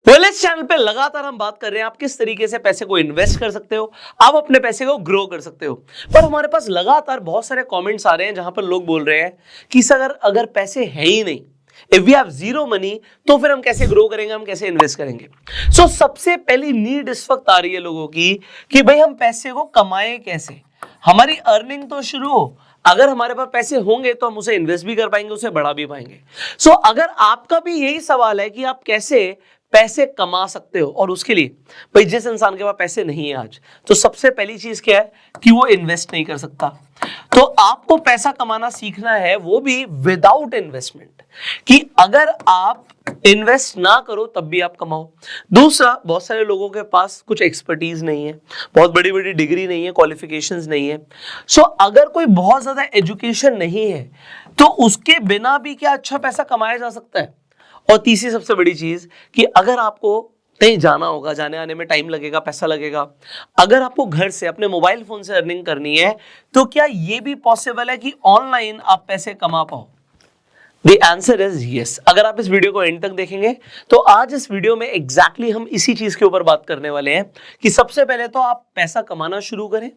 इस चैनल पे लगातार हम बात कर रहे हैं आप किस तरीके से पैसे को इन्वेस्ट कर सकते हो, आप अपने पैसे को ग्रो कर सकते हो। पर हमारे पास लगातार बहुत सारे कमेंट्स आ रहे हैं जहां पर लोग बोल रहे हैं कि सर अगर पैसे है ही नहीं, if we have zero money, तो फिर हम कैसे ग्रो करेंगे, हम कैसे इन्वेस्ट करेंगे। सबसे पहली नीड इस वक्त आ रही है लोगों की कि भाई हम पैसे को कमाएं कैसे, हमारी अर्निंग तो शुरू हो। अगर हमारे पास पैसे होंगे तो हम उसे इन्वेस्ट भी कर पाएंगे, उसे बढ़ा भी पाएंगे। अगर आपका भी यही सवाल है कि आप कैसे पैसे कमा सकते हो, और उसके लिए भाई जिस इंसान के पास पैसे नहीं है आज, तो सबसे पहली चीज क्या है कि वो इन्वेस्ट नहीं कर सकता। तो आपको पैसा कमाना सीखना है, वो भी विदाउट इन्वेस्टमेंट, कि अगर आप इन्वेस्ट ना करो तब भी आप कमाओ। दूसरा, बहुत सारे लोगों के पास कुछ एक्सपर्टीज नहीं है, बहुत बड़ी बड़ी डिग्री नहीं है, क्वालिफिकेशंस नहीं है। अगर कोई बहुत ज्यादा एजुकेशन नहीं है तो उसके बिना भी क्या अच्छा पैसा कमाया जा सकता है। और तीसरी सबसे बड़ी चीज कि अगर आपको कहीं जाना होगा, जाने आने में टाइम लगेगा, पैसा लगेगा, अगर आपको घर से अपने मोबाइल फोन से अर्निंग करनी है, तो क्या यह भी पॉसिबल है कि ऑनलाइन आप पैसे कमा पाओ? The answer is yes। अगर आप इस वीडियो को एंड तक देखेंगे तो आज इस वीडियो में एग्जैक्टली हम इसी चीज के ऊपर बात करने वाले हैं कि सबसे पहले तो आप पैसा कमाना शुरू करें,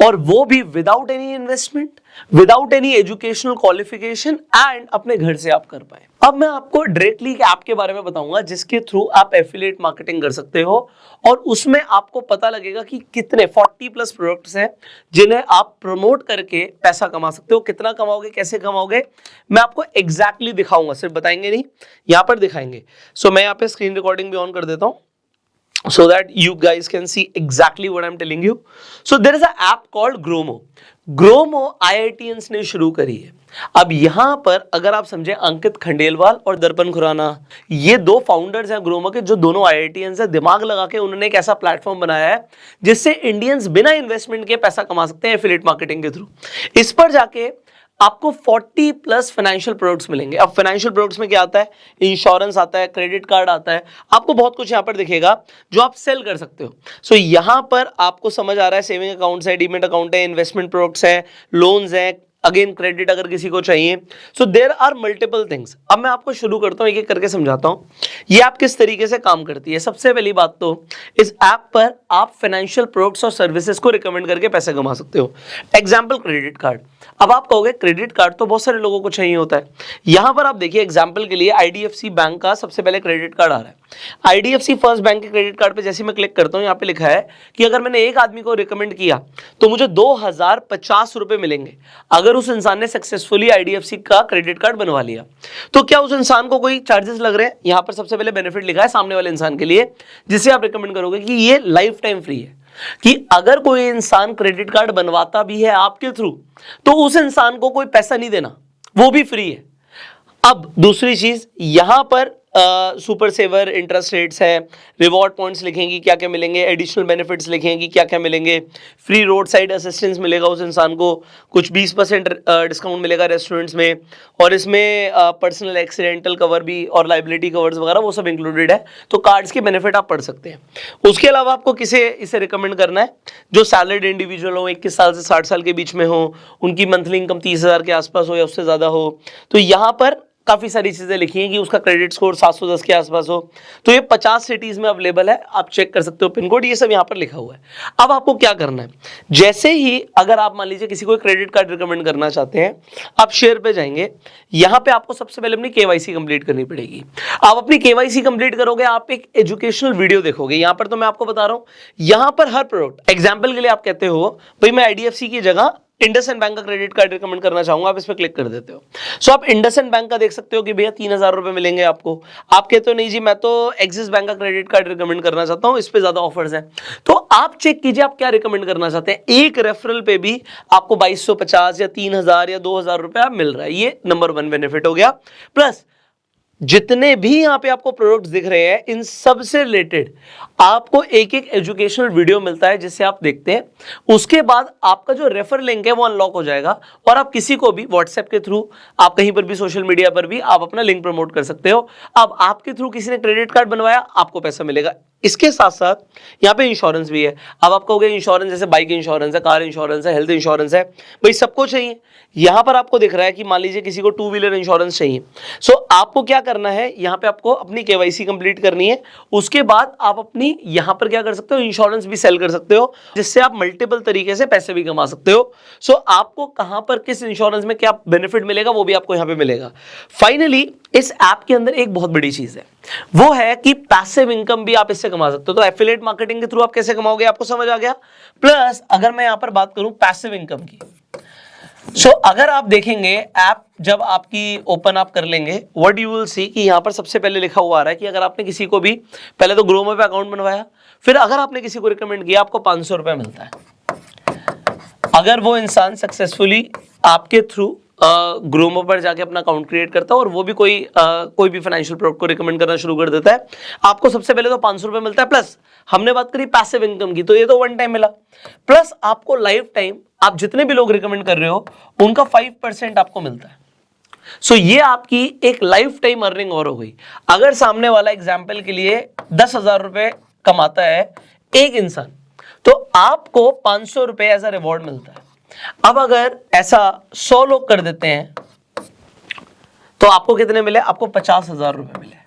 और वो भी without any investment, without any educational qualification, and अपने घर से आप कर पाए। अब मैं आपको डायरेक्टली ऐप के बारे में बताऊंगा जिसके थ्रू आप एफिलिएट मार्केटिंग कर सकते हो, और उसमें आपको पता लगेगा कि कितने 40+ प्रोडक्ट्स हैं जिन्हें आप प्रमोट करके पैसा कमा सकते हो। कितना कमाओगे, कैसे कमाओगे, मैं आपको एग्जैक्टली दिखाऊंगा, सिर्फ बताएंगे नहीं, यहां पर दिखाएंगे। मैं यहाँ पे स्क्रीन रिकॉर्डिंग भी ऑन कर देता हूं so that you guys can see exactly what I'm telling you। there is an app called Gromo। Gromo IITians ने शुरू करी है। अब यहां पर अगर आप समझे, अंकित खंडेलवाल और दर्पण खुराना, ये दो फाउंडर्स हैं ग्रोमो के, जो दोनों IITians हैं। दिमाग लगा के उन्होंने एक ऐसा प्लेटफॉर्म बनाया है जिससे इंडियंस बिना इन्वेस्टमेंट के पैसा कमा सकते हैं एफिलिएट मार्केटिंग के थ्रू। इस पर जाके आपको 40+ फाइनेंशियल प्रोडक्ट्स मिलेंगे। अब फाइनेंशियल प्रोडक्ट्स में क्या आता है, इंश्योरेंस आता है, क्रेडिट कार्ड आता है, आपको बहुत कुछ यहां पर दिखेगा जो आप सेल कर सकते हो। यहां पर आपको समझ आ रहा है, सेविंग अकाउंट्स है, डीमेट अकाउंट है, इन्वेस्टमेंट प्रोडक्ट्स है, लोन्स है, अगेन क्रेडिट अगर किसी को चाहिए। There are multiple things. अब मैं आपको शुरू करता हूं, एक एक करके समझाता हूं ये ऐप किस तरीके से काम करती है। सबसे पहली बात तो, इस ऐप पर आप फाइनेंशियल प्रोडक्ट्स और सर्विसेज को रिकमेंड करके पैसे कमा सकते हो। Example, credit card. अब आप कहोगे क्रेडिट कार्ड तो बहुत सारे लोगों को चाहिए होता है। यहां पर आप देखिए, एग्जाम्पल के लिए IDFC बैंक का सबसे पहले क्रेडिट कार्ड आ रहा है। IDFC फर्स्ट बैंक के क्रेडिट कार्ड पे जैसे मैं क्लिक करता हूं, यहां पे लिखा है कि अगर मैंने एक आदमी को रिकमेंड किया तो मुझे 2050 रुपए मिलेंगे अगर उस इंसान ने सक्सेसफुली IDFC का क्रेडिट कार्ड बनवा लिया। तो क्या उस इंसान को कोई चार्जेस लग रहे हैं? यहां पर सबसे पहले बेनिफिट लिखा है सामने वाले इंसान के लिए, जिसे आप रिकमेंड करोगे कि ये लाइफ टाइम फ्री है, कि अगर कोई इंसान क्रेडिट कार्ड बनवाता भी है आपके थ्रू तो उस इंसान को कोई पैसा नहीं देना, वो भी फ्री है। अब दूसरी चीज, यहां पर सुपर सेवर इंटरेस्ट रेट्स है, रिवॉर्ड पॉइंट्स लिखेंगी क्या क्या मिलेंगे, एडिशनल बेनिफिट्स लिखेंगी क्या क्या मिलेंगे, फ्री रोड साइड असिस्टेंस मिलेगा उस इंसान को, कुछ 20% डिस्काउंट मिलेगा रेस्टोरेंट्स में, और इसमें पर्सनल एक्सीडेंटल कवर भी और लाइबिलिटी कवर्स वगैरह वो सब इंक्लूडेड है। तो कार्ड्स के बेनिफिट आप पढ़ सकते हैं। उसके अलावा आपको किसे इसे रिकमेंड करना है? जो सैलरीड इंडिविजुअल हो, 21 साल से 60 साल के बीच में हो, उनकी मंथली इनकम 30,000 के आसपास हो या उससे ज्यादा हो। तो यहाँ पर काफी सारी चीजें लिखी हैं कि उसका क्रेडिट स्कोर 710 के आसपास हो। तो ये 50 सिटीज में अवेलेबल है, आप चेक कर सकते हो, पिन कोड ये सब यहाँ पर लिखा हुआ है। अब आपको क्या करना है, जैसे ही अगर आप मान लीजिए किसी को क्रेडिट कार्ड रिकमेंड करना चाहते हैं, आप शेयर पे जाएंगे, यहाँ पे आपको सबसे पहले अपनी KYC कंप्लीट करनी पड़ेगी। आप अपनी KYC कंप्लीट करोगे, आप एक एजुकेशनल वीडियो देखोगे। यहाँ पर तो मैं आपको बता रहा हूँ, यहाँ पर हर प्रोडक्ट, एग्जाम्पल के लिए आप कहते हो भाई मैं IDFC की जगह इंडसइंड बैंक का क्रेडिट कार्ड रिकमेंड करना चाहूंगा, आप इस पर क्लिक कर देते हो। आप इंडसइंड बैंक का देख सकते हो कि भैया 3,000 रुपए मिलेंगे आपको। आप कहते हो नहीं जी मैं तो एक्सिस बैंक का क्रेडिट कार्ड रिकमेंड करना चाहता हूं, इस पे ज्यादा ऑफर्स हैं। तो आप चेक कीजिए आप क्या रिकमेंड करना चाहते हैं। एक रेफरल पे भी आपको 2,250 या 3,000 या 2,000 रुपया मिल रहा है। ये नंबर 1 बेनिफिट हो गया। प्लस जितने भी यहां पे आपको प्रोडक्ट्स दिख रहे हैं, इन सब से रिलेटेड आपको एक एक एजुकेशनल वीडियो मिलता है जिससे आप देखते हैं। उसके बाद आपका जो रेफर लिंक है वो अनलॉक हो जाएगा, और आप किसी को भी व्हाट्सएप के थ्रू, आप कहीं पर भी सोशल मीडिया पर भी आप अपना लिंक प्रमोट कर सकते हो। अब आपके थ्रू किसी ने क्रेडिट कार्ड बनवाया, आपको पैसा मिलेगा। इसके साथ साथ यहाँ पे इंश्योरेंस भी है। अब आप कहोगे इंश्योरेंस जैसे बाइक इंश्योरेंस है, कार इंश्योरेंस है, हेल्थ इंश्योरेंस है, भाई सबको चाहिए। यहाँ पर आपको दिख रहा है कि मान लीजिए किसी को 2 व्हीलर इंश्योरेंस चाहिए। सो आपको क्या करना है, यहाँ पे आपको अपनी केवाईसी कंप्लीट करनी है। उसके बाद आप अपनी यहाँ पर क्या कर सकते हो, इंश्योरेंस भी सेल कर सकते हो, जिससे आप मल्टीपल तरीके से पैसे भी कमा सकते हो। सो आपको कहाँ पर किस इंश्योरेंस में क्या बेनिफिट मिलेगा वो भी आपको यहाँ पे मिलेगा। फाइनली इस ऐप के अंदर एक बहुत बड़ी चीज है, वो है कि पैसिव इनकम भी आप इससे कमा सकते हो। तो एफिलिएट मार्केटिंग के थ्रू आप कैसे कमाओगे, आपको समझ आ गया। प्लस अगर मैं यहां पर बात करूं पैसिव इनकम की, सो अगर आप देखेंगे ऐप जब आपकी ओपन आप कर लेंगे, व्हाट यू विल सी कि यहां पर सबसे पहले लिखा हुआ आ रहा है कि अगर आपने किसी को भी पहले तो ग्रोमो पे अकाउंट बनवाया, फिर अगर आपने किसी को रिकमेंड किया आपको 500 रुपए मिलता है। अगर वो इंसान सक्सेसफुली आपके थ्रू ग्रोमो पर जाके अपना अकाउंट क्रिएट करता है और वो भी कोई भी फाइनेंशियल प्रोडक्ट को रिकमेंड करना शुरू कर देता है, आपको सबसे पहले तो 500 रुपए मिलता है। प्लस हमने बात करी पैसिव इनकम की, तो ये तो वन टाइम मिला। प्लस आपको लाइफ टाइम आप जितने भी लोग रिकमेंड कर रहे हो उनका 5% आपको मिलता है। सो ये आपकी एक लाइफ टाइम अर्निंग और हो गई। अगर सामने वाला एग्जाम्पल के लिए 10,000 रुपए कमाता है एक इंसान, तो आपको 500 रुपए एज अ रिवॉर्ड मिलता है। अब अगर ऐसा 100 लोग कर देते हैं तो आपको कितने मिले, आपको 50,000 रुपए मिले।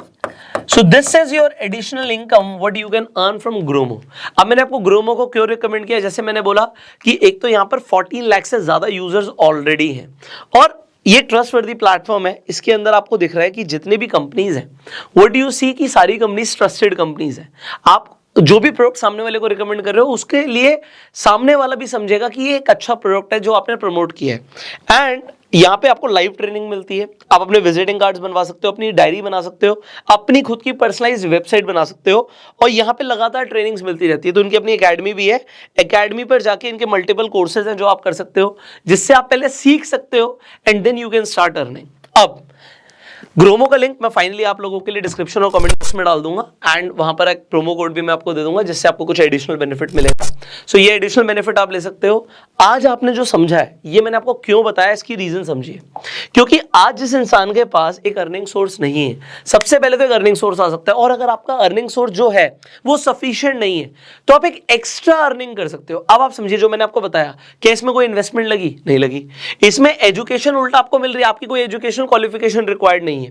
So this is your additional income what you can earn from Gromo. अब मैंने आपको ग्रोमो को क्यों रिकमेंड किया, जैसे मैंने बोला कि एक तो यहां पर 14 लाख से ज्यादा यूजर्स ऑलरेडी हैं और ये ट्रस्टवर्दी प्लेटफॉर्म है। इसके अंदर आपको दिख रहा है कि जितने भी कंपनीज हैं, व्हाट यू सी कि सारी कंपनीज ट्रस्टेड कंपनीज हैं। आप जो भी प्रोडक्ट सामने वाले को रिकमेंड कर रहे हो उसके लिए सामने वाला भी समझेगा कि ये एक अच्छा प्रोडक्ट है जो आपने प्रमोट किया है। एंड यहाँ पे आपको लाइव ट्रेनिंग मिलती है, आप अपने विजिटिंग कार्ड्स बनवा सकते हो, अपनी डायरी बना सकते हो, अपनी खुद की पर्सनलाइज्ड वेबसाइट बना सकते हो और यहाँ पे लगातार ट्रेनिंग्स मिलती रहती है। तो उनकी अपनी एकेडमी भी है, एकेडमी पर जाके इनके मल्टीपल कोर्सेज हैं जो आप कर सकते हो, जिससे आप पहले सीख सकते हो and then you can start earning. अब ग्रोमो का लिंक मैं फाइनली आप लोगों के लिए डिस्क्रिप्शन और कमेंट बॉक्स में डाल दूंगा एंड वहां पर एक प्रोमो कोड भी मैं आपको दे दूंगा जिससे आपको कुछ एडिशनल बेनिफिट मिलेगा। सो ये एडिशनल बेनिफिट आप ले सकते हो। आज आपने जो समझा है ये मैंने आपको क्यों बताया, इसकी रीजन समझिए। क्योंकि आज जिस इंसान के पास एक अर्निंग सोर्स नहीं है, सबसे पहले तो एक अर्निंग सोर्स आ सकता है, और अगर आपका अर्निंग सोर्स जो है वो सफिशिएंट नहीं है तो आप एक एक्स्ट्रा अर्निंग कर सकते हो। अब आप समझिए जो मैंने आपको बताया कि इसमें कोई इन्वेस्टमेंट लगी नहीं लगी, इसमें एजुकेशन उल्टा आपको मिल रही है, आपकी कोई एजुकेशन क्वालिफिकेशन रिक्वायर्ड नहीं है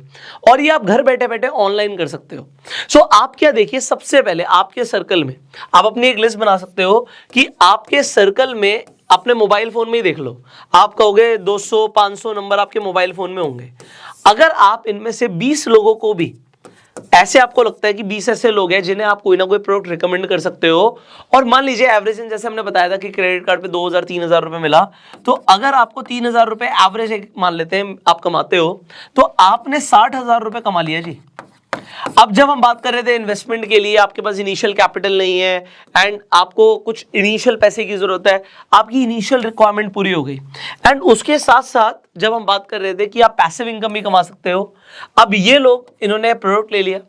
और ये आप घर बैठे बैठे ऑनलाइन कर सकते हो। सो आप क्या देखिए, सबसे पहले आपके सर्कल में आप अपनी एक लिस्ट बना सकते हो कि आपके सर्कल में अपने मोबाइल फोन में ही देख लो, आप कहोगे 200-500 नंबर आपके मोबाइल फोन में होंगे। अगर आप इनमें से 20 लोगों को भी ऐसे आपको लगता है कि 20 ऐसे लोग हैं जिन्हें आप कोई ना कोई प्रोडक्ट रिकमेंड कर सकते हो, और मान लीजिए एवरेज जैसे हमने बताया था कि क्रेडिट कार्ड पे 2,000-3,000 रुपए मिला, तो अगर आपको 3,000 रुपए एवरेज मान लेते हैं आप कमाते हो, तो आपने 60,000 रुपए कमा लिया जी। अब जब हम बात कर रहे थे इन्वेस्टमेंट के लिए, आपके पास इनिशियल कैपिटल नहीं है एंड आपको कुछ इनिशियल पैसे की जरूरत है, आपकी इनिशियल रिक्वायरमेंट पूरी हो गई एंड उसके साथ साथ जब हम बात कर रहे थे कि आप पैसिव इनकम भी कमा सकते हो। अब ये लोग इन्होंने प्रोडक्ट ले लिया,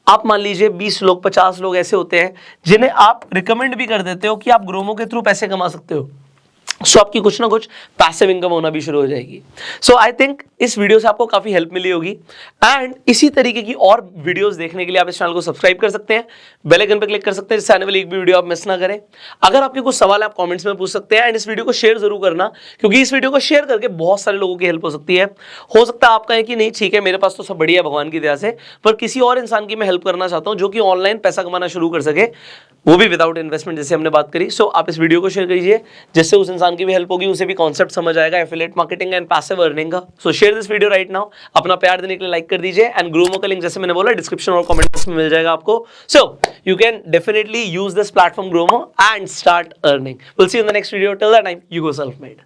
आप मान लीजिए 20 लोग 50 लोग ऐसे होते हैं जिन्हें आप रिकमेंड भी कर देते हो कि आप ग्रोमो के थ्रू पैसे कमा सकते हो। सो आपकी कुछ ना कुछ पैसिव इनकम होना भी शुरू हो जाएगी। सो आई थिंक इस वीडियो से आपको काफी हेल्प मिली होगी एंड इसी तरीके की और वीडियोस देखने के लिए आप इस चैनल को सब्सक्राइब कर सकते हैं, बेल आइकन पर क्लिक कर सकते हैं जिससे आने वाली एक भी वीडियो आप मिस ना करें। अगर आपके कुछ सवाल आप कमेंट्स में पूछ सकते हैं एंड इस वीडियो को शेयर जरूर करना, क्योंकि इस वीडियो को शेयर करके बहुत सारे लोगों की हेल्प हो सकती है। हो सकता है आप कहें कि नहीं ठीक है मेरे पास तो सब बढ़िया है भगवान की दया से, पर किसी और इंसान की मैं हेल्प करना चाहता हूं जो कि ऑनलाइन पैसा कमाना शुरू कर सके, वो भी विदाउट इन्वेस्टमेंट जैसे हमने बात करी। सो आप इस वीडियो को शेयर कीजिए जिससे उस इंसान की भी हेल्प होगी, उसे भी कॉन्सेप्ट समझ आएगा affiliate marketing and passive earning का। So share this video right now, अपना प्यार देने के लिए लाइक कर दीजिए एंड ग्रोमो का लिंक जैसे मैंने बोला डिस्क्रिप्शन और कमेंट बॉक्स में मिल जाएगा आपको। So you can definitely use this platform Gromo and start earning. Will see you in the next video, till that time you go self made.